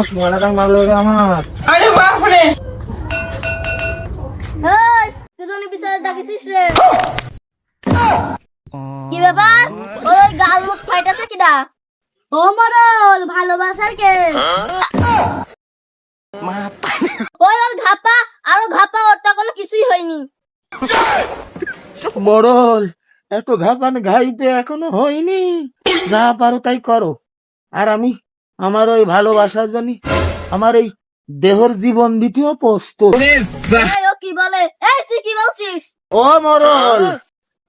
তোমার মারলো রে আমার। আরে বাপরে, এই তুই জনি বিচারে ডাকিছিস রে? কি ব্যাপার? ওই গাল মুখ ফাইটাছে কিডা? ও মরল ভালোবাসার কে? ওই ওর ঘাপা আর ঘাপা, ওর তো কোনো কিছুই হয়নি। মরল এত ঘাপান ঘাইতে এখনো হয়নি, যা পারো তাই করো। আর আমি আমার ওই ভালোবাসার জন্য আমার এই দেহর জীবন দিতেও প্রস্তুত। এই ও কি বলে? এই তুই কি বলছিস? ও মরল,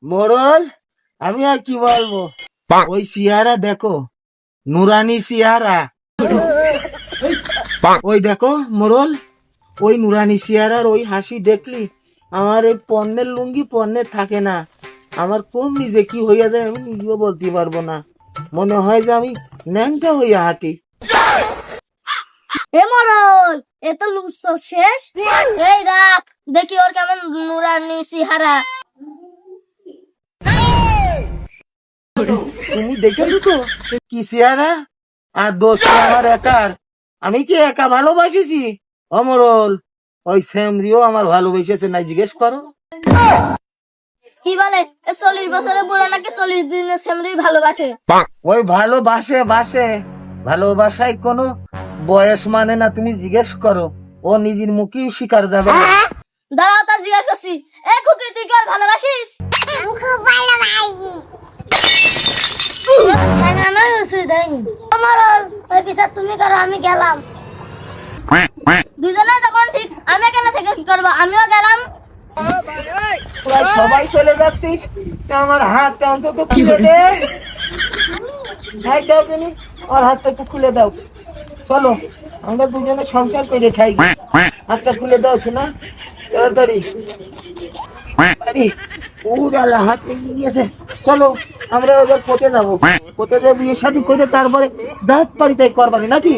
মরল আমি আর কি বলবো, ওই সিয়ারা দেখো, নুরানি সিয়ারা। ওই দেখো মরল, ওই নুরানি সিয়ারার ওই হাসি দেখলি আমার এই পণ্যের লুঙ্গি পণ্যের থাকে না। আমার কোন নিজে কি হইয়া যায় আমি নিজেও বলতে পারবো না। মনে হয় যে আমি ন্যাংটা হইয়া হাঁটি। এ মরল, এ তো লুচ্ছ শেষ। এই রাখ দেখি ওর কেমন নুরানি সিহারা। তুমি দেখেছো তো কি সিয়ারা? আর দোষ কি আমার একার? আমি কি একা ভালোবাসিছি? অমরল ওই সেমরিও আমার ভালোবেসেছে নাই, জিজ্ঞেস করো। কি বলে? 40 বছরের বুড়া নাকি 40 দিনের সেমরি ভালোবাসে? ওই ভালোবাসে বাসে, ভালোবাসায় কোনো বয়স মানে না, তুমি জিজ্ঞেস করো, ও নিজের মুখেই শিকার যাবে না। দাঁড়াও তা জিজ্ঞাসা করছি। এ খুকি তুই কি আর ভালোবাসিস? আমি খুব ভালোবাসি। ঠ্যাঙানোই হচ্ছে দেয়নি। মরল ওই বিচার তুমি করো, আমি গেলাম। দুজনে তখন ঠিক, আমি এখানে থেকে কি করবো? আমিও গেলাম। তোরা সবাই চলে যাচ্ছিস, তা আমার হাতটা অন্তত খুলে দে। হাই দাও জানি, ওর হাতটা একটু খুলে দাও। চলো আমরা দুজনে সংসার করে খাই। হাতটা খুলে দাও না তাড়াতাড়ি। আরে উড়ালা হাত লেগে গিয়েছে। চলো আমরা ওদের পথে যাবো, পথে যে বিয়ে শাদী করে তারপরে দাঁত পাড়ি তাই করবানি নাকি?